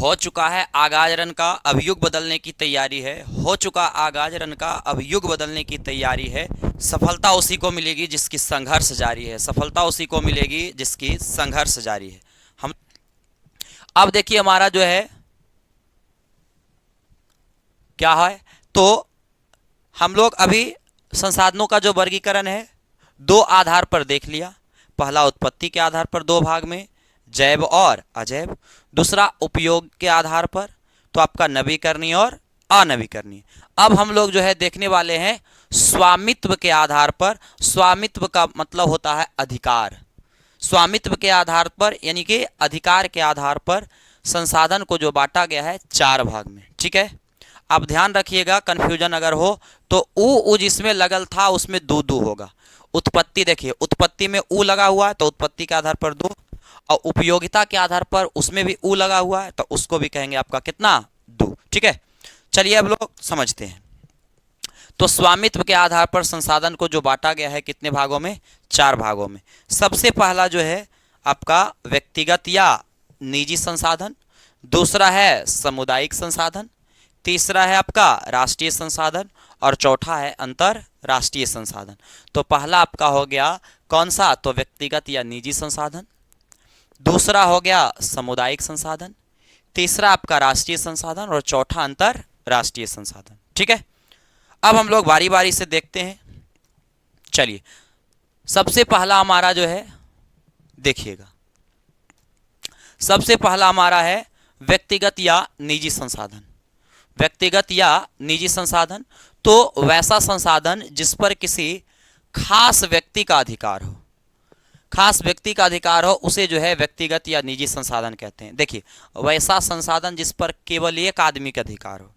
हो चुका है आगाज रन का, अब युग बदलने की तैयारी है। हो चुका आगाज रन का, अब युग बदलने की तैयारी है। सफलता उसी को मिलेगी जिसकी संघर्ष जारी है। सफलता उसी को मिलेगी जिसकी संघर्ष जारी है। हम अब देखिए हमारा जो है क्या है, तो हम लोग अभी संसाधनों का जो वर्गीकरण है दो आधार पर देख लिया। पहला उत्पत्ति के आधार पर दो भाग में, जैव और अजैव। दूसरा उपयोग के आधार पर, तो आपका नवीकरणीय और अनवीकरणीय। अब हम लोग जो है देखने वाले हैं स्वामित्व के आधार पर। स्वामित्व का मतलब होता है अधिकार। स्वामित्व के आधार पर यानी कि अधिकार के आधार पर संसाधन को जो बांटा गया है चार भाग में। ठीक है, आप ध्यान रखिएगा, कंफ्यूजन अगर हो तो ऊ जिसमें लगल था उसमें दो दो होगा। उत्पत्ति देखिए, उत्पत्ति में ऊ लगा हुआ है तो उत्पत्ति के आधार पर दो, और उपयोगिता के आधार पर उसमें भी ऊ लगा हुआ है तो उसको भी कहेंगे आपका कितना, दो। ठीक है, चलिए अब लोग समझते हैं। तो स्वामित्व के आधार पर संसाधन को जो बांटा गया है कितने भागों में, चार भागों में। सबसे पहला जो है आपका व्यक्तिगत या निजी संसाधन, दूसरा है सामुदायिक संसाधन, तीसरा है आपका राष्ट्रीय संसाधन, और चौथा है अंतरराष्ट्रीय संसाधन। तो पहला आपका हो गया कौन सा, तो व्यक्तिगत या निजी संसाधन, दूसरा हो गया सामुदायिक संसाधन, तीसरा आपका राष्ट्रीय संसाधन, और चौथा अंतरराष्ट्रीय संसाधन। ठीक है, अब हम लोग बारी बारी से देखते हैं। चलिए, सबसे पहला हमारा जो है देखिएगा, सबसे पहला हमारा है व्यक्तिगत या निजी संसाधन। व्यक्तिगत या निजी संसाधन, तो वैसा संसाधन जिस पर किसी खास व्यक्ति का अधिकार हो। खास व्यक्ति का अधिकार हो उसे जो है व्यक्तिगत या निजी संसाधन कहते हैं। देखिए, वैसा संसाधन जिस पर केवल एक आदमी का अधिकार हो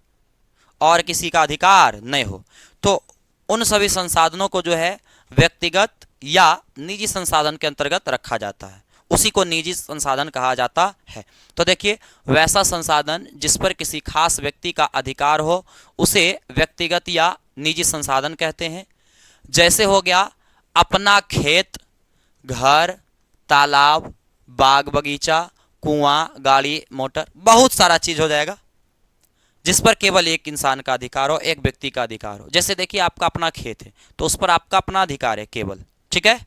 और किसी का अधिकार नहीं हो, तो उन सभी संसाधनों को जो है व्यक्तिगत या निजी संसाधन के अंतर्गत रखा जाता है, उसी को निजी संसाधन कहा जाता है। तो देखिए, वैसा संसाधन जिस पर किसी खास व्यक्ति का अधिकार हो उसे व्यक्तिगत या निजी संसाधन कहते हैं। जैसे हो गया अपना खेत, घर, तालाब, बाग बगीचा, कुआं, गाड़ी, मोटर, बहुत सारा चीज हो जाएगा जिस पर केवल एक इंसान का अधिकार हो, एक व्यक्ति का अधिकार हो। जैसे देखिए, आपका अपना खेत है तो उस पर आपका अपना अधिकार है केवल। ठीक है,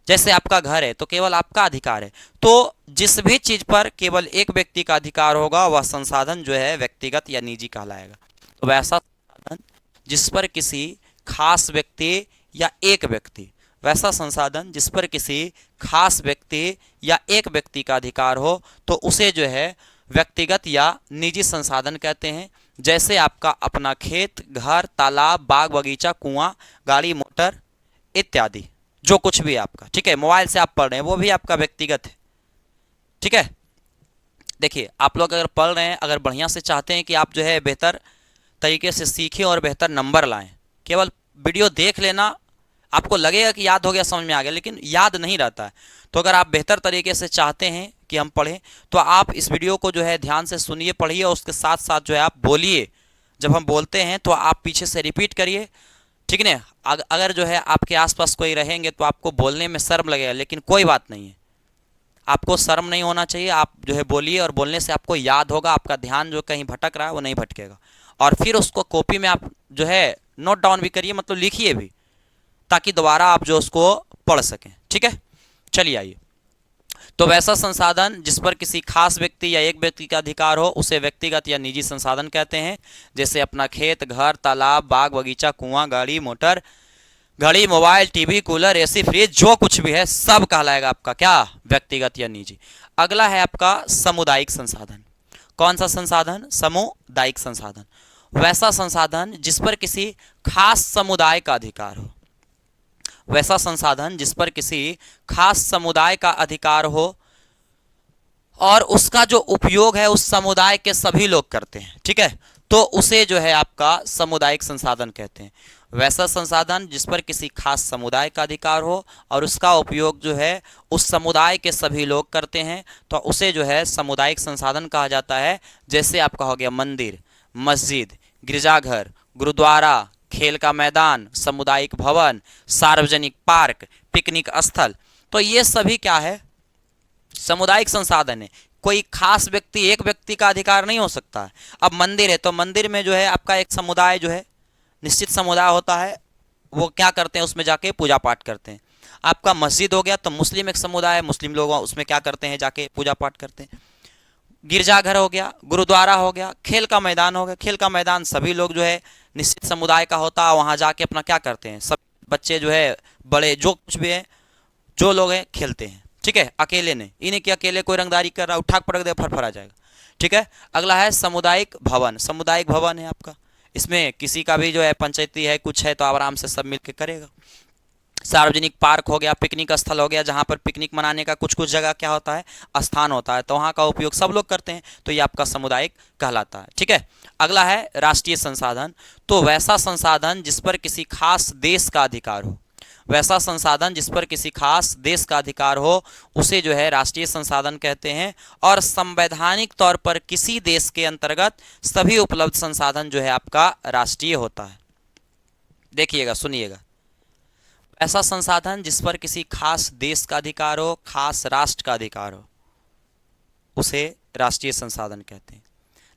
जैसे आपका घर है तो केवल आपका अधिकार है। तो जिस भी चीज पर केवल एक व्यक्ति का अधिकार होगा वह संसाधन जो है व्यक्तिगत या निजी कहलाएगा। तो वैसा संसाधन जिस पर किसी खास व्यक्ति या एक व्यक्ति, वैसा संसाधन जिस पर किसी खास व्यक्ति या एक व्यक्ति का अधिकार हो तो उसे जो है व्यक्तिगत या निजी संसाधन कहते हैं। जैसे आपका अपना खेत, घर, तालाब, बाग बगीचा, कुआं, गाड़ी, मोटर इत्यादि, जो कुछ भी आपका। ठीक है, मोबाइल से आप पढ़ रहे हैं वो भी आपका व्यक्तिगत है। ठीक है, देखिए, आप लोग अगर पढ़ रहे हैं, अगर बढ़िया से चाहते हैं कि आप जो है बेहतर तरीके से सीखें और बेहतर नंबर लाएं, केवल वीडियो देख लेना, आपको लगेगा कि याद हो गया, समझ में आ गया, लेकिन याद नहीं रहता है। तो अगर आप बेहतर तरीके से चाहते हैं कि हम पढ़ें तो आप इस वीडियो को जो है ध्यान से सुनिए, पढ़िए, और उसके साथ साथ जो है आप बोलिए। जब हम बोलते हैं तो आप पीछे से रिपीट करिए। ठीक है ना, अगर जो है आपके आसपास कोई रहेंगे तो आपको बोलने में शर्म लगेगा, लेकिन कोई बात नहीं है, आपको शर्म नहीं होना चाहिए। आप जो है बोलिए और बोलने से आपको याद होगा, आपका ध्यान जो कहीं भटक रहा है वो नहीं भटकेगा। और फिर उसको कॉपी में आप जो है नोट डाउन भी करिए, मतलब लिखिए भी, ताकि दोबारा आप जो उसको पढ़ सकें। ठीक है, चलिए आइए। तो वैसा संसाधन जिस पर किसी खास व्यक्ति या एक व्यक्ति का अधिकार हो उसे व्यक्तिगत या निजी संसाधन कहते हैं। जैसे अपना खेत, घर, तालाब, बाग बगीचा, कुआं, गाड़ी, मोटर, घड़ी, mobile, TV, cooler, AC, fridge, जो कुछ भी है सब कहलाएगा आपका क्या, व्यक्तिगत या निजी। अगला है आपका सामुदायिक संसाधन। कौन सा संसाधन, सामुदायिक संसाधन, वैसा संसाधन जिस पर किसी खास समुदाय का अधिकार हो। वैसा संसाधन जिस पर किसी खास समुदाय का अधिकार हो और उसका जो उपयोग है उस समुदाय के सभी लोग करते हैं। ठीक है, तो उसे जो है आपका सामुदायिक संसाधन कहते हैं। वैसा संसाधन जिस पर किसी खास समुदाय का अधिकार हो और उसका उपयोग जो है उस समुदाय के सभी लोग करते हैं तो उसे जो है सामुदायिक संसाधन कहा जाता है। जैसे आपका हो गया मंदिर, मस्जिद, गिरजाघर, गुरुद्वारा, खेल का मैदान, सामुदायिक भवन, सार्वजनिक पार्क, पिकनिक स्थल। तो ये सभी क्या है, सामुदायिक संसाधन है। कोई खास व्यक्ति, एक व्यक्ति का अधिकार नहीं हो सकता है। अब मंदिर है तो मंदिर में जो है आपका एक समुदाय जो है, निश्चित समुदाय होता है, वो क्या करते हैं, उसमें जाके पूजा पाठ करते हैं। आपका मस्जिद हो गया तो मुस्लिम एक समुदाय है, मुस्लिम लोग उसमें क्या करते हैं, जाके पूजा पाठ करते हैं। गिरजाघर हो गया, गुरुद्वारा हो गया, खेल का मैदान हो गया, खेल का मैदान सभी लोग जो है निश्चित समुदाय का होता है, वहाँ जाके अपना क्या करते हैं, सब बच्चे जो है, बड़े जो कुछ भी है, जो लोग हैं खेलते हैं। ठीक है, अकेले नहीं, इन्हें कि अकेले कोई रंगदारी कर रहा है, उठाक पटक दे फरफरा जाएगा। ठीक है, अगला है सामुदायिक भवन। सामुदायिक भवन है आपका, इसमें किसी का भी जो है पंचायती है कुछ है तो आराम से सब मिलकर करेगा। सार्वजनिक पार्क हो गया, पिकनिक स्थल हो गया, जहाँ पर पिकनिक मनाने का कुछ कुछ जगह क्या होता है, स्थान होता है, तो वहाँ का उपयोग सब लोग करते हैं, तो ये आपका सामुदायिक कहलाता है। ठीक है, अगला है राष्ट्रीय संसाधन। तो वैसा संसाधन जिस पर किसी खास देश का अधिकार हो, वैसा संसाधन जिस पर किसी खास देश का अधिकार हो उसे जो है राष्ट्रीय संसाधन कहते हैं। और संवैधानिक तौर पर किसी देश के अंतर्गत सभी उपलब्ध संसाधन जो है आपका राष्ट्रीय होता है। देखिएगा, सुनिएगा, ऐसा संसाधन जिस पर किसी खास देश का अधिकार हो, खास राष्ट्र का अधिकार हो, उसे राष्ट्रीय संसाधन कहते हैं।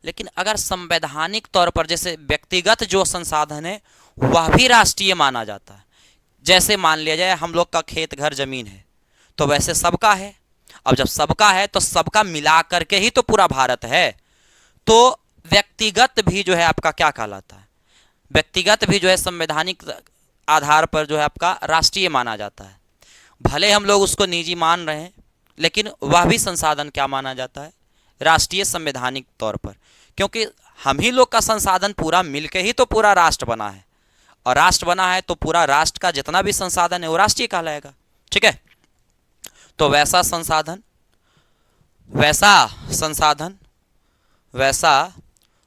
लेकिन अगर संवैधानिक तौर पर, जैसे व्यक्तिगत जो संसाधन है वह भी राष्ट्रीय माना जाता है। जैसे मान लिया जाए हम लोग का खेत घर जमीन है, तो वैसे सबका है। अब जब सबका है तो सबका मिला करके ही तो पूरा भारत है, तो व्यक्तिगत भी जो है आपका क्या कहलाता है, व्यक्तिगत भी जो है संवैधानिक आधार पर जो है आपका राष्ट्रीय माना जाता है। भले हम लोग उसको निजी मान रहे हैं, लेकिन वह भी संसाधन क्या माना जाता है, राष्ट्रीय संवैधानिक तौर पर, क्योंकि हम ही लोग का संसाधन पूरा मिलके ही तो पूरा राष्ट्र बना है, और राष्ट्र बना है तो पूरा राष्ट्र का जितना भी संसाधन है वो राष्ट्रीय कहलाएगा। ठीक है, तो वैसा संसाधन, वैसा संसाधन,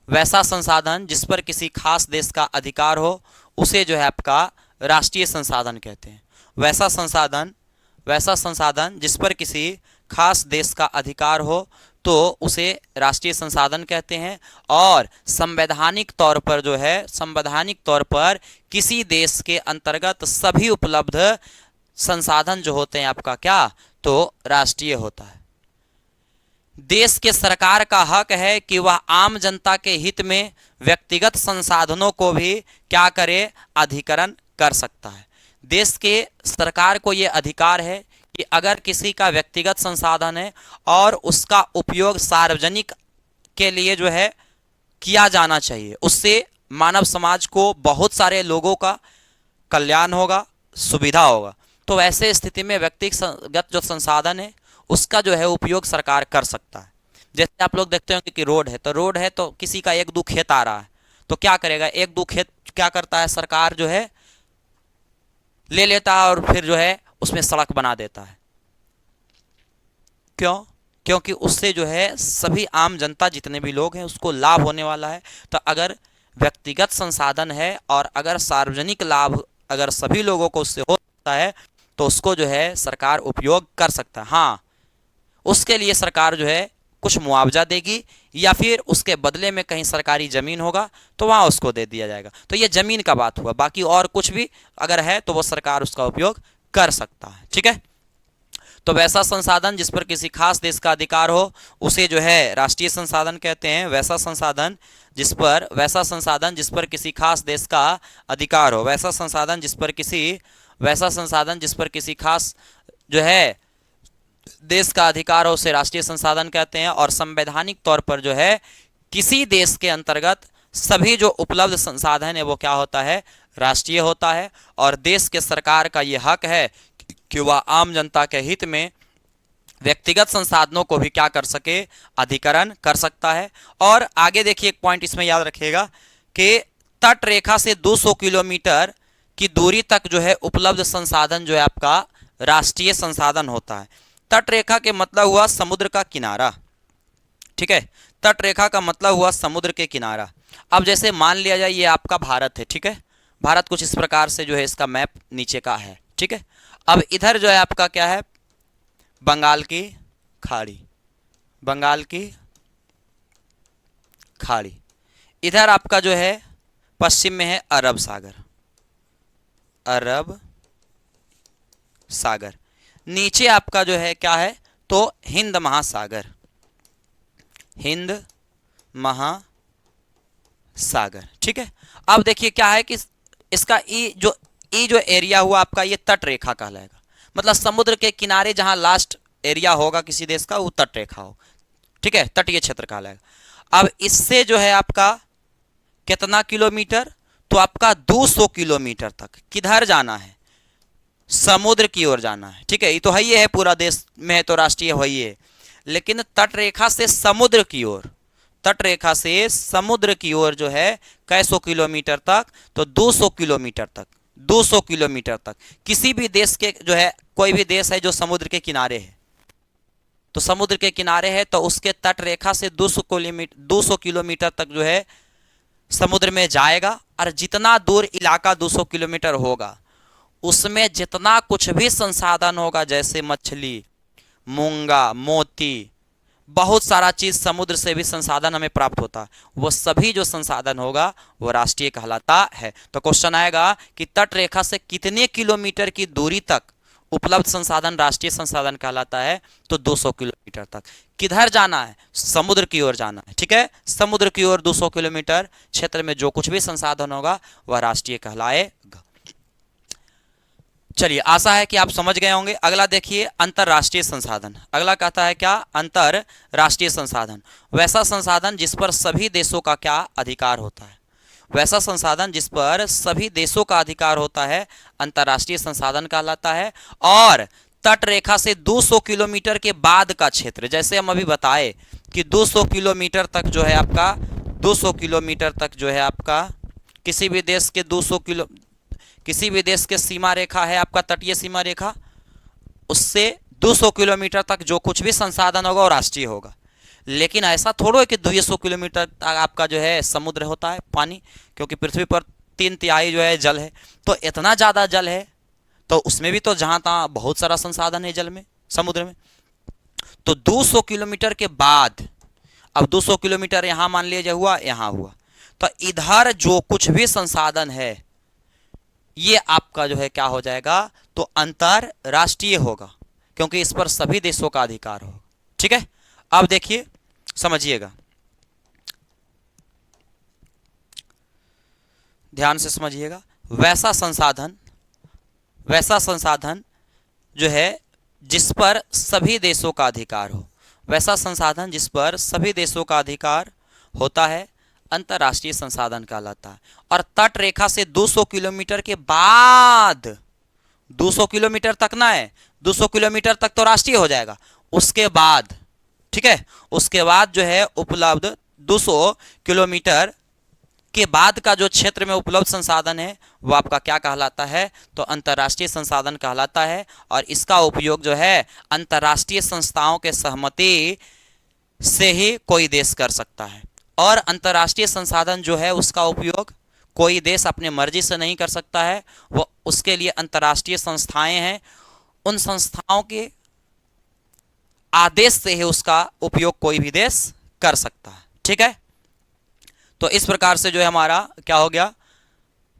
वैसा संसाधन जिस पर किसी खास देश का अधिकार हो उसे जो है आपका राष्ट्रीय संसाधन कहते हैं। वैसा संसाधन जिस पर किसी खास देश का अधिकार हो तो उसे राष्ट्रीय संसाधन कहते हैं। और संवैधानिक तौर पर जो है, संवैधानिक तौर पर किसी देश के अंतर्गत सभी उपलब्ध संसाधन जो होते हैं आपका क्या, तो राष्ट्रीय होता है। देश के सरकार का हक है कि वह आम जनता के हित में व्यक्तिगत संसाधनों को भी क्या करे, अधिकरण कर सकता है। देश के सरकार को यह अधिकार है कि अगर किसी का व्यक्तिगत संसाधन है और उसका उपयोग सार्वजनिक के लिए जो है किया जाना चाहिए, उससे मानव समाज को बहुत सारे लोगों का कल्याण होगा, सुविधा होगा, तो ऐसे स्थिति में व्यक्तिगत जो संसाधन है उसका जो है उपयोग सरकार कर सकता है। जैसे आप लोग देखते होंगे कि रोड है तो किसी का एक दो खेत आ रहा है तो क्या करेगा, एक दो खेत क्या करता है, सरकार जो है ले लेता है और फिर जो है उसमें सड़क बना देता है। क्यों? क्योंकि उससे जो है सभी आम जनता जितने भी लोग हैं उसको लाभ होने वाला है। तो अगर व्यक्तिगत संसाधन है और अगर सार्वजनिक लाभ अगर सभी लोगों को उससे हो सकता है तो उसको जो है सरकार उपयोग कर सकता है। हाँ, उसके लिए सरकार जो है कुछ मुआवजा देगी या फिर उसके बदले में कहीं सरकारी ज़मीन होगा तो वहाँ उसको दे दिया जाएगा। तो ये ज़मीन का बात हुआ, बाकी और कुछ भी अगर है तो वो सरकार उसका उपयोग कर सकता है। ठीक है, तो वैसा संसाधन जिस पर किसी खास देश का अधिकार हो उसे जो है राष्ट्रीय संसाधन कहते हैं। वैसा संसाधन जिस पर किसी खास देश का अधिकार हो, वैसा संसाधन जिस पर किसी खास जो है देश का अधिकार हो उसे राष्ट्रीय संसाधन कहते हैं। और संवैधानिक तौर पर जो है किसी देश के अंतर्गत सभी जो उपलब्ध संसाधन है वो क्या होता है, राष्ट्रीय होता है। और देश के सरकार का ये हक है कि वह आम जनता के हित में व्यक्तिगत संसाधनों को भी क्या कर सके, अधिकरण कर सकता है। और आगे देखिए एक पॉइंट इसमें याद रखिएगा कि तट रेखा से 200 किलोमीटर की दूरी तक जो है उपलब्ध संसाधन जो है आपका राष्ट्रीय संसाधन होता है। तट रेखा के मतलब हुआ समुद्र का किनारा। ठीक है, तट रेखा का मतलब हुआ समुद्र के किनारा। अब जैसे मान लिया जाए ये आपका भारत है, ठीक है, भारत कुछ इस प्रकार से जो है इसका मैप नीचे का है। ठीक है, अब इधर जो है आपका क्या है, बंगाल की खाड़ी, इधर आपका जो है पश्चिम में है अरब सागर, नीचे आपका जो है क्या है, तो हिंद महासागर। हिंद महासागर। ठीक है, अब देखिए क्या है कि इसका ई जो एरिया हुआ आपका, ये तट रेखा कहलाएगा। मतलब समुद्र के किनारे जहां लास्ट एरिया होगा किसी देश का, वो तट रेखा हो। ठीक है, तटीय क्षेत्र कहलाएगा। अब इससे जो है आपका कितना किलोमीटर, तो आपका 200 किलोमीटर तक किधर जाना है, समुद्र की ओर जाना है। ठीक है, ये तो है, ये है पूरा देश में है तो राष्ट्रीय है ही है, लेकिन तट रेखा से समुद्र की ओर, तट रेखा से समुद्र की ओर जो है कैसो किलोमीटर तक, तो 200 किलोमीटर तक, 200 किलोमीटर तक। किसी भी देश के जो है, कोई भी देश है जो समुद्र के किनारे है, तो समुद्र के किनारे है तो उसके तट रेखा से 200 किलोमीटर तक जो है समुद्र में जाएगा। और जितना दूर इलाका 200 किलोमीटर होगा, उसमें जितना कुछ भी संसाधन होगा, जैसे मछली, मूंगा, मोती, बहुत सारा चीज समुद्र से भी संसाधन हमें प्राप्त होता है, वो सभी जो संसाधन होगा वो राष्ट्रीय कहलाता है। तो क्वेश्चन आएगा कि तट रेखा से कितने किलोमीटर की दूरी तक उपलब्ध संसाधन राष्ट्रीय संसाधन कहलाता है, तो 200 किलोमीटर तक। किधर जाना है, समुद्र की ओर जाना है। ठीक है, समुद्र की ओर 200 किलोमीटर क्षेत्र में जो कुछ भी संसाधन होगा वह राष्ट्रीय कहलाएगा। चलिए, आशा है कि आप समझ गए होंगे। अगला देखिए, अंतरराष्ट्रीय संसाधन। अगला कहता है क्या, अंतरराष्ट्रीय संसाधन, वैसा संसाधन जिस पर सभी देशों का क्या अधिकार होता है, वैसा संसाधन जिस पर सभी देशों का अधिकार होता है, अंतरराष्ट्रीय संसाधन कहलाता है। और तट रेखा से 200 किलोमीटर के बाद का क्षेत्र, जैसे हम अभी बताए कि 200 किलोमीटर तक जो है आपका, 200 किलोमीटर तक जो है आपका किसी भी देश के किसी भी देश के सीमा रेखा है आपका, तटीय सीमा रेखा, उससे 200 किलोमीटर तक जो कुछ भी संसाधन होगा वो राष्ट्रीय होगा। लेकिन ऐसा थोड़ा है कि 200 किलोमीटर तक आपका जो है समुद्र होता है, पानी, क्योंकि पृथ्वी पर 3/3 जो है जल है, तो इतना ज़्यादा जल है तो उसमें भी तो जहाँ तहाँ बहुत सारा संसाधन है जल में, समुद्र में। तो 200 किलोमीटर के बाद, अब 200 किलोमीटर यहाँ मान लीजिए हुआ, यहाँ हुआ, तो इधर जो कुछ भी संसाधन है ये आपका जो है क्या हो जाएगा, तो अंतरराष्ट्रीय होगा, क्योंकि इस पर सभी देशों का अधिकार होगा। ठीक है, अब देखिए समझिएगा, ध्यान से समझिएगा। वैसा संसाधन जो है जिस पर सभी देशों का अधिकार हो, वैसा संसाधन जिस पर सभी देशों का अधिकार होता है, अंतरराष्ट्रीय संसाधन कहलाता है। और तट रेखा से 200 किलोमीटर के बाद, 200 किलोमीटर तक ना है, 200 किलोमीटर तक तो राष्ट्रीय हो जाएगा, उसके बाद, ठीक है, उसके बाद जो है उपलब्ध 200 किलोमीटर के बाद का जो क्षेत्र में उपलब्ध संसाधन है वो आपका क्या कहलाता है, तो अंतर्राष्ट्रीय संसाधन कहलाता है। और इसका उपयोग जो है अंतर्राष्ट्रीय संस्थाओं के सहमति से ही कोई देश कर सकता है। और अंतर्राष्ट्रीय संसाधन जो है उसका उपयोग कोई देश अपने मर्जी से नहीं कर सकता है, वो उसके लिए अंतर्राष्ट्रीय संस्थाएं हैं, उन संस्थाओं के आदेश से ही उसका उपयोग कोई भी देश कर सकता है। ठीक है, तो इस प्रकार से जो है हमारा क्या हो गया,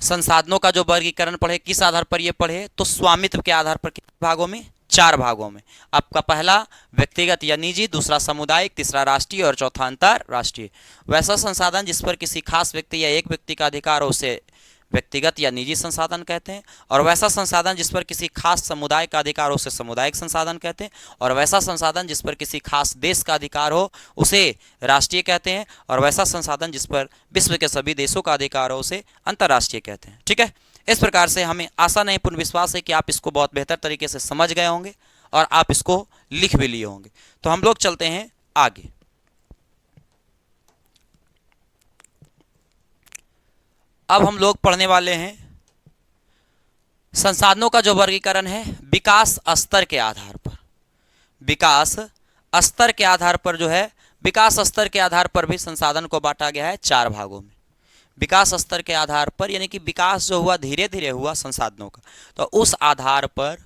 संसाधनों का जो वर्गीकरण पढ़े, किस आधार पर ये पढ़े, तो स्वामित्व के आधार पर कितने भागों में, 4 भागों में। आपका पहला व्यक्तिगत या निजी, दूसरा सामुदायिक, तीसरा राष्ट्रीय और चौथा अंतरराष्ट्रीय। वैसा संसाधन जिस पर किसी खास व्यक्ति या एक व्यक्ति का अधिकार हो उसे व्यक्तिगत या निजी संसाधन कहते हैं। और वैसा संसाधन जिस पर किसी खास समुदाय का अधिकार हो उसे सामुदायिक संसाधन कहते हैं। और वैसा संसाधन जिस पर किसी खास देश का अधिकार हो उसे राष्ट्रीय कहते हैं। और वैसा संसाधन जिस पर विश्व के सभी देशों का अधिकार हो उसे अंतर्राष्ट्रीय कहते हैं। ठीक है, इस प्रकार से हमें आशा नहीं पूर्ण विश्वास है कि आप इसको बहुत बेहतर तरीके से समझ गए होंगे और आप इसको लिख भी लिए होंगे। तो हम लोग चलते हैं आगे। अब हम लोग पढ़ने वाले हैं संसाधनों का जो वर्गीकरण है विकास स्तर के आधार पर। विकास स्तर के आधार पर जो है, विकास स्तर के आधार पर भी संसाधन को बांटा गया है 4 भागों में। विकास स्तर के आधार पर यानी कि विकास जो हुआ धीरे धीरे हुआ संसाधनों का, तो उस आधार पर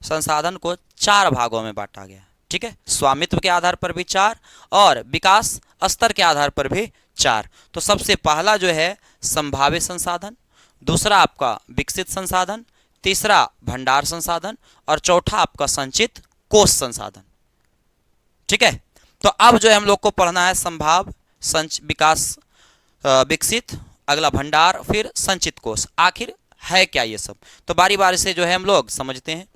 संसाधन को 4 भागों में बांटा गया। ठीक है, स्वामित्व के आधार पर भी 4 और विकास स्तर के आधार पर भी 4। तो सबसे पहला जो है संभाव्य संसाधन, दूसरा आपका विकसित संसाधन, तीसरा भंडार संसाधन और चौथा आपका संचित कोष संसाधन। ठीक है, तो अब जो है हम लोग को पढ़ना है संभाव, विकास, विकसित, अगला भंडार, फिर संचित कोष। आखिर है क्या ये सब, तो बारी बारी से जो है हम लोग समझते हैं।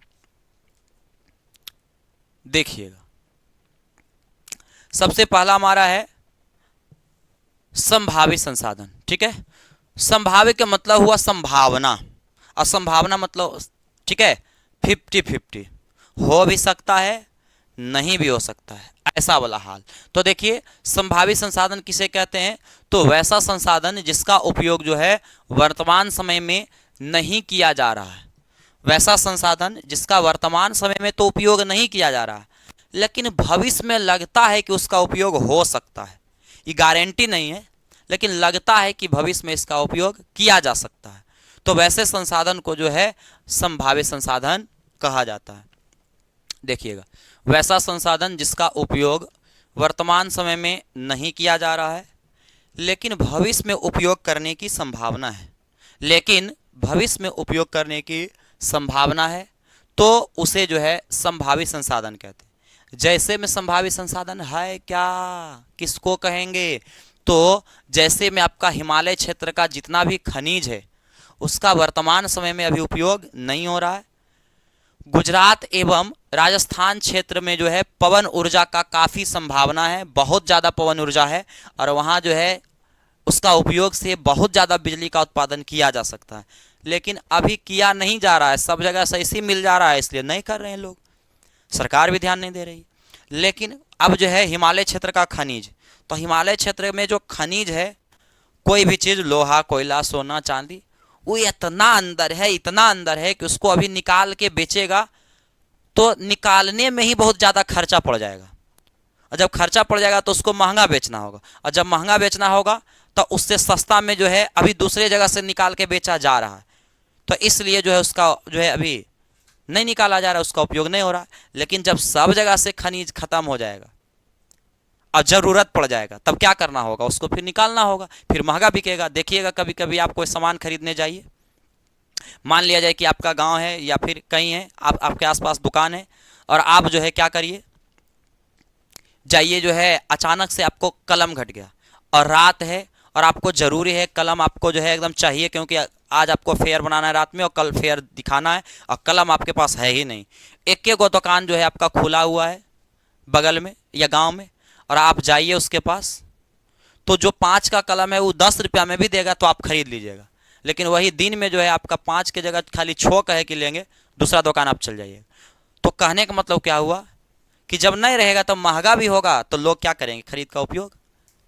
देखिएगा, सबसे पहला हमारा है संभावित संसाधन। ठीक है, संभावित का मतलब हुआ संभावना, और संभावना मतलब ठीक है 50-50, हो भी सकता है नहीं भी हो सकता है, ऐसा वाला हाल। तो देखिए संभावित संसाधन किसे कहते हैं, तो वैसा संसाधन जिसका उपयोग जो है वर्तमान समय में नहीं किया जा रहा है, वैसा संसाधन जिसका वर्तमान समय में तो उपयोग नहीं किया जा रहा है, लेकिन भविष्य में लगता है कि उसका उपयोग हो सकता है। ये गारंटी नहीं है, लेकिन लगता है कि भविष्य में इसका उपयोग किया जा सकता है, तो वैसे संसाधन को जो है संभावित संसाधन कहा जाता है। देखिएगा, वैसा संसाधन जिसका उपयोग वर्तमान समय में नहीं किया जा रहा है, लेकिन भविष्य में उपयोग करने की संभावना है, लेकिन भविष्य में उपयोग करने की संभावना है, तो उसे जो है संभावित संसाधन कहते हैं। जैसे में संभावित संसाधन है क्या, किसको कहेंगे, तो जैसे में आपका हिमालय क्षेत्र का जितना भी खनिज है उसका वर्तमान समय में अभी उपयोग नहीं हो रहा है। गुजरात एवं राजस्थान क्षेत्र में जो है पवन ऊर्जा का काफ़ी संभावना है, बहुत ज़्यादा पवन ऊर्जा है, और वहाँ जो है उसका उपयोग से बहुत ज़्यादा बिजली का उत्पादन किया जा सकता है, लेकिन अभी किया नहीं जा रहा है। सब जगह से इसी मिल जा रहा है, इसलिए नहीं कर रहे हैं लोग, सरकार भी ध्यान नहीं दे रही। लेकिन अब जो है हिमालय क्षेत्र का खनिज, तो हिमालय क्षेत्र में जो खनिज है, कोई भी चीज़, लोहा, कोयला, सोना, चांदी, वो इतना अंदर है, इतना अंदर है कि उसको अभी निकाल के बेचेगा तो निकालने में ही बहुत ज़्यादा खर्चा पड़ जाएगा, और जब खर्चा पड़ जाएगा तो उसको महंगा बेचना होगा, और जब महंगा बेचना होगा तो उससे सस्ता में जो है अभी दूसरे जगह से निकाल के बेचा जा रहा है, तो इसलिए जो है उसका जो है अभी नहीं निकाला जा रहा है, उसका उपयोग नहीं हो रहा है। लेकिन जब सब जगह से खनिज खत्म हो जाएगा और ज़रूरत पड़ जाएगा, तब क्या करना होगा, उसको फिर निकालना होगा, फिर महंगा बिकेगा। देखिएगा कभी कभी आप कोई सामान खरीदने जाइए, मान लिया जाए कि आपका गांव है या फिर कहीं है, आपके आसपास दुकान है, और आप जो है क्या करिए, जाइए, जो है अचानक से आपको कलम घट गया और रात है और आपको ज़रूरी है कलम, आपको जो है एकदम चाहिए, क्योंकि आज आपको फेयर बनाना है रात में और कल फेयर दिखाना है, और कलम आपके पास है ही नहीं। एक एक दुकान जो है आपका खुला हुआ है बगल में या गांव में, और आप जाइए उसके पास, तो जो 5 का कलम है वो 10 रुपया में भी देगा तो आप खरीद लीजिएगा, लेकिन वही दिन में जो है आपका 5 की जगह खाली 6 कहे कि लेंगे, दूसरा दुकान आप चल जाइए। तो कहने का मतलब क्या हुआ कि जब नहीं रहेगा तो महंगा भी होगा, तो लोग क्या करेंगे, खरीद का उपयोग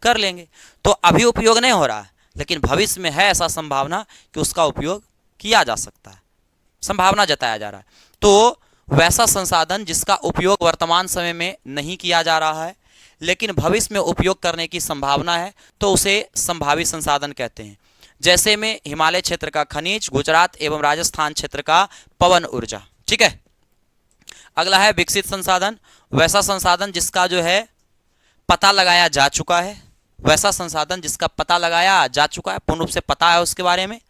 कर लेंगे। तो अभी उपयोग नहीं हो रहा है, लेकिन भविष्य में है ऐसा संभावना कि उसका उपयोग किया जा सकता है, संभावना जताया जा रहा है। तो वैसा संसाधन जिसका उपयोग वर्तमान समय में नहीं किया जा रहा है, लेकिन भविष्य में उपयोग करने की संभावना है, तो उसे संभावित संसाधन कहते हैं। जैसे में हिमालय क्षेत्र का खनिज, गुजरात एवं राजस्थान क्षेत्र का पवन ऊर्जा। ठीक है, अगला है विकसित संसाधन, वैसा संसाधन जिसका जो है पता लगाया जा चुका है, वैसा संसाधन जिसका पता लगाया जा चुका है, पूर्ण रूप से पता है उसके बारे में,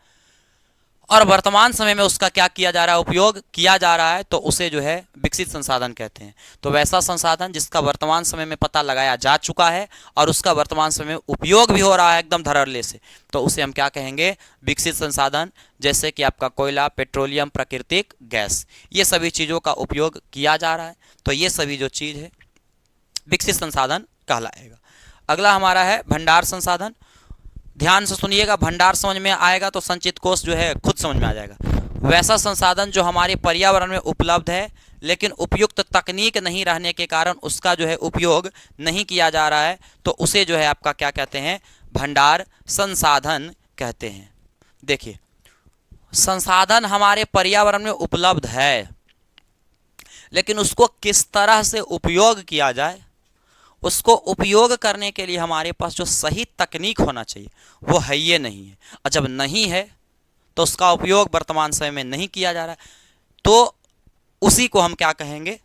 और वर्तमान समय में उसका क्या किया जा रहा है, उपयोग किया जा रहा है, तो उसे जो है विकसित संसाधन कहते हैं। तो वैसा संसाधन जिसका वर्तमान समय में पता लगाया जा चुका है और उसका वर्तमान समय में उपयोग भी हो रहा है एकदम धड़ल्ले से, तो उसे हम क्या कहेंगे, विकसित संसाधन। जैसे कि आपका कोयला, पेट्रोलियम, प्राकृतिक गैस, ये सभी चीज़ों का उपयोग किया जा रहा है, तो ये सभी जो चीज़ है विकसित संसाधन कहलाएगा। अगला हमारा है भंडार संसाधन। ध्यान से सुनिएगा, भंडार समझ में आएगा तो संचित कोष जो है खुद समझ में आ जाएगा। वैसा संसाधन जो हमारे पर्यावरण में उपलब्ध है, लेकिन उपयुक्त तकनीक नहीं रहने के कारण उसका जो है उपयोग नहीं किया जा रहा है, तो उसे जो है आपका क्या कहते हैं, भंडार संसाधन कहते हैं। देखिए, संसाधन हमारे पर्यावरण में उपलब्ध है, लेकिन उसको किस तरह से उपयोग किया जाए, उसको उपयोग करने के लिए हमारे पास जो सही तकनीक होना चाहिए वो है ये नहीं है, और जब नहीं है तो उसका उपयोग वर्तमान समय में नहीं किया जा रहा है, तो उसी को हम क्या कहेंगे,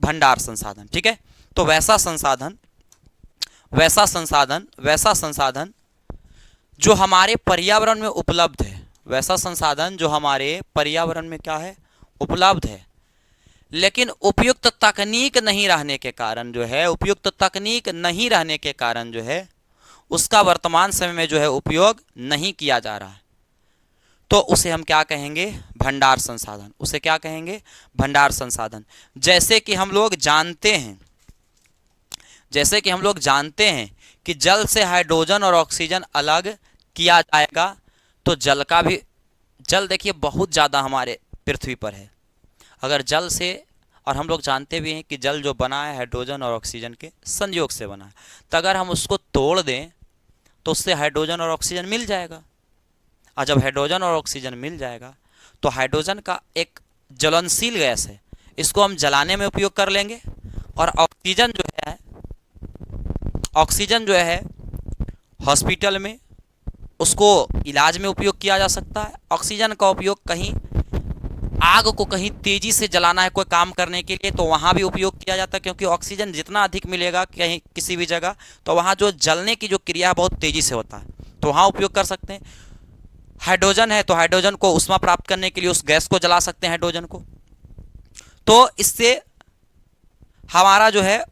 भंडार संसाधन। ठीक है, तो वैसा संसाधन जो हमारे पर्यावरण में उपलब्ध है, वैसा संसाधन जो हमारे पर्यावरण में क्या है, उपलब्ध है, लेकिन उपयुक्त तकनीक नहीं रहने के कारण जो है, उपयुक्त तकनीक नहीं रहने के कारण जो है उसका वर्तमान समय में जो है उपयोग नहीं किया जा रहा है, तो उसे हम क्या कहेंगे? भंडार संसाधन। उसे क्या कहेंगे? भंडार संसाधन। जैसे कि हम लोग जानते हैं, जैसे कि हम लोग जानते हैं कि जल से हाइड्रोजन और ऑक्सीजन अलग किया जाएगा, तो जल का भी, जल देखिए बहुत ज़्यादा हमारे पृथ्वी पर है। अगर जल से, और हम लोग जानते भी हैं कि जल जो बना है हाइड्रोजन और ऑक्सीजन के संयोग से बना है, तो अगर हम उसको तोड़ दें तो उससे हाइड्रोजन और ऑक्सीजन मिल जाएगा। और जब हाइड्रोजन और ऑक्सीजन मिल जाएगा तो हाइड्रोजन का एक ज्वलनशील गैस है, इसको हम जलाने में उपयोग कर लेंगे, और ऑक्सीजन जो है, ऑक्सीजन जो है हॉस्पिटल में उसको इलाज में उपयोग किया जा सकता है। ऑक्सीजन का उपयोग कहीं आग को कहीं तेजी से जलाना है कोई काम करने के लिए, तो वहाँ भी उपयोग किया जाता है, क्योंकि ऑक्सीजन जितना अधिक मिलेगा कहीं किसी भी जगह, तो वहाँ जो जलने की जो क्रिया है बहुत तेजी से होता है, तो वहाँ उपयोग कर सकते हैं। हाइड्रोजन है तो हाइड्रोजन को ऊष्मा प्राप्त करने के लिए उस गैस को जला सकते हैं, हाइड्रोजन को। तो इससे हमारा जो है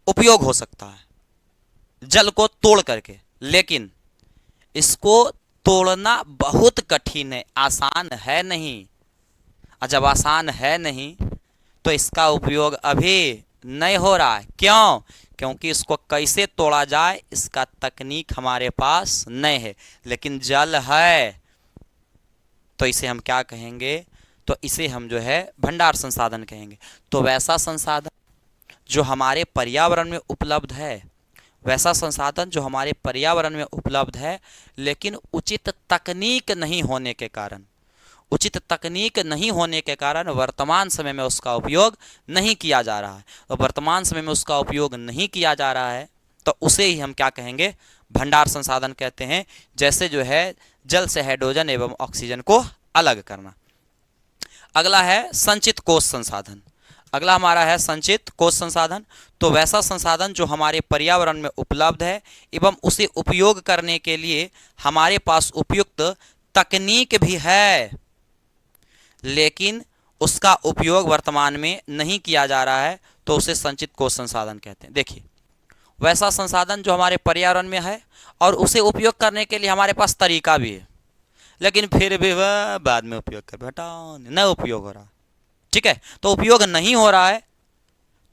उपयोग हो सकता है जल को तोड़ करके, लेकिन इसको तोड़ना बहुत कठिन है, आसान है नहीं। और जब आसान है नहीं तो इसका उपयोग अभी नहीं हो रहा है। क्यों? क्योंकि इसको कैसे तोड़ा जाए इसका तकनीक हमारे पास नहीं है, लेकिन जल है तो इसे हम क्या कहेंगे? तो इसे हम जो है भंडार संसाधन कहेंगे। तो वैसा संसाधन जो हमारे पर्यावरण में उपलब्ध है, वैसा संसाधन जो हमारे पर्यावरण में उपलब्ध है, लेकिन उचित तकनीक नहीं होने के कारण, उचित तकनीक नहीं होने के कारण वर्तमान समय में उसका उपयोग नहीं किया जा रहा है। तो वर्तमान समय में उसका उपयोग नहीं किया जा रहा है तो उसे ही हम क्या कहेंगे? भंडार संसाधन कहते हैं। जैसे जो है जल से हाइड्रोजन एवं ऑक्सीजन को अलग करना। अगला है संचित कोश संसाधन। अगला हमारा है संचित कोश संसाधन। तो वैसा संसाधन जो हमारे पर्यावरण में उपलब्ध है एवं उसे उपयोग करने के लिए हमारे पास उपयुक्त तकनीक भी है, लेकिन उसका उपयोग वर्तमान में नहीं किया जा रहा है, तो उसे संचित कोश संसाधन कहते हैं। देखिए, वैसा संसाधन जो हमारे पर्यावरण में है और उसे उपयोग करने के लिए हमारे पास तरीका भी है, लेकिन फिर भी वह बाद में उपयोग कर, हटाओ न उपयोग हो रहा, ठीक है। तो उपयोग नहीं हो रहा है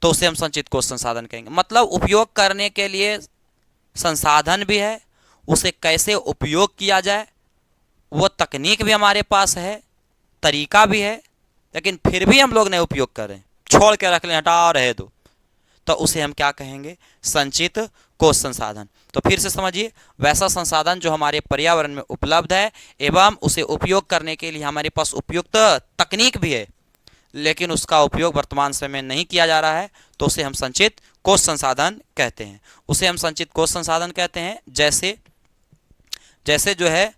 तो उसे हम संचित कोश संसाधन कहेंगे। मतलब उपयोग करने के लिए संसाधन भी है, उसे कैसे उपयोग किया जाए वो तकनीक भी हमारे पास है, तरीका भी है, लेकिन फिर भी हम लोग नहीं उपयोग कर रहे हैं, छोड़ के रख लें, हटा रहे दो, तो उसे हम क्या कहेंगे? संचित कोश संसाधन। तो फिर से समझिए, वैसा संसाधन जो हमारे पर्यावरण में उपलब्ध है एवं उसे उपयोग करने के लिए हमारे पास उपयुक्त तकनीक भी है, लेकिन उसका उपयोग वर्तमान समय में नहीं किया जा रहा है, तो उसे हम संचित कोश संसाधन कहते हैं। उसे हम संचित कोश संसाधन कहते हैं। जैसे जैसे जो है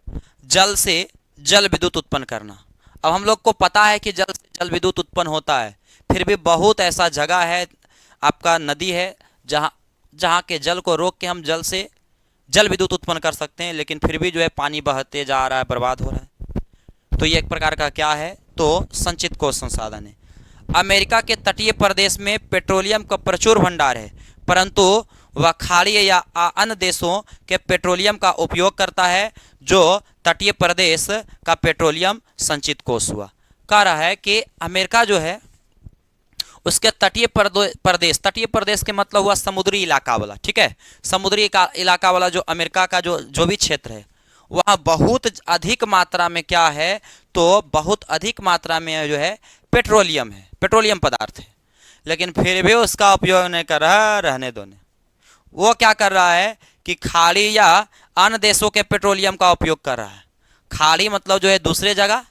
जल से जल विद्युत उत्पन्न करना। अब हम लोग को पता है कि जल से जल विद्युत उत्पन्न होता है, फिर भी बहुत ऐसा जगह है, आपका नदी है, जहाँ के जल को रोक के हम जल से जल विद्युत उत्पन्न कर सकते हैं, लेकिन फिर भी जो है पानी बहते जा रहा है, बर्बाद हो रहा है। तो ये एक प्रकार का क्या है? तो संचित कोश संसाधन है। अमेरिका के तटीय प्रदेश में पेट्रोलियम का प्रचुर भंडार है, परंतु वह खाड़ी या अन्य देशों के पेट्रोलियम का उपयोग करता है, जो तटीय प्रदेश का पेट्रोलियम संचित कोश हुआ। कह रहा है कि अमेरिका जो है उसके तटीय प्रदेश, तटीय प्रदेश के मतलब हुआ समुद्री इलाका वाला, ठीक है। समुद्री इलाका वाला जो अमेरिका का जो भी क्षेत्र है, वहाँ बहुत अधिक मात्रा में क्या है? तो बहुत अधिक मात्रा में जो है पेट्रोलियम है, पेट्रोलियम पदार्थ है, लेकिन फिर भी उसका उपयोग नहीं कर रहा, रहने दो ने। वो क्या कर रहा है कि खाड़ी या अन्य देशों के पेट्रोलियम का उपयोग कर रहा है। खाड़ी मतलब जो है दूसरे जगह,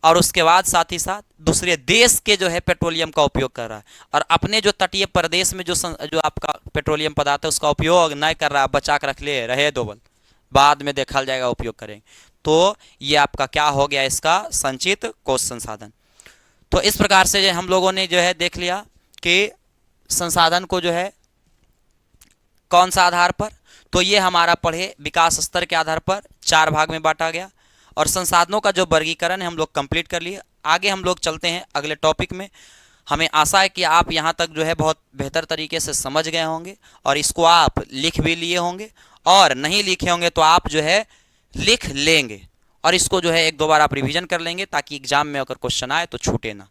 और उसके बाद साथ ही साथ दूसरे देश के जो है पेट्रोलियम का उपयोग कर रहा है, और अपने जो तटीय प्रदेश में जो आपका पेट्रोलियम पदार्थ है उसका उपयोग नहीं कर रहा है, बचा कर रख ले, रहे दो, बाद में देखा जाएगा, उपयोग करेंगे। तो ये आपका क्या हो गया? इसका संचित कोश संसाधन। तो इस प्रकार से जो हम लोगों ने जो है देख लिया कि संसाधन को जो है कौन सा आधार पर, तो ये हमारा पढ़े विकास स्तर के आधार पर 4 भाग में बांटा गया, और संसाधनों का जो वर्गीकरण है हम लोग कंप्लीट कर लिए। आगे हम लोग चलते हैं अगले टॉपिक में। हमें आशा है कि आप यहाँ तक जो है बहुत बेहतर तरीके से समझ गए होंगे और इसको आप लिख भी लिए होंगे, और नहीं लिखे होंगे तो आप जो है लिख लेंगे और इसको जो है एक दो बार आप रिवीजन कर लेंगे ताकि एग्जाम में अगर क्वेश्चन आए तो छूटे ना।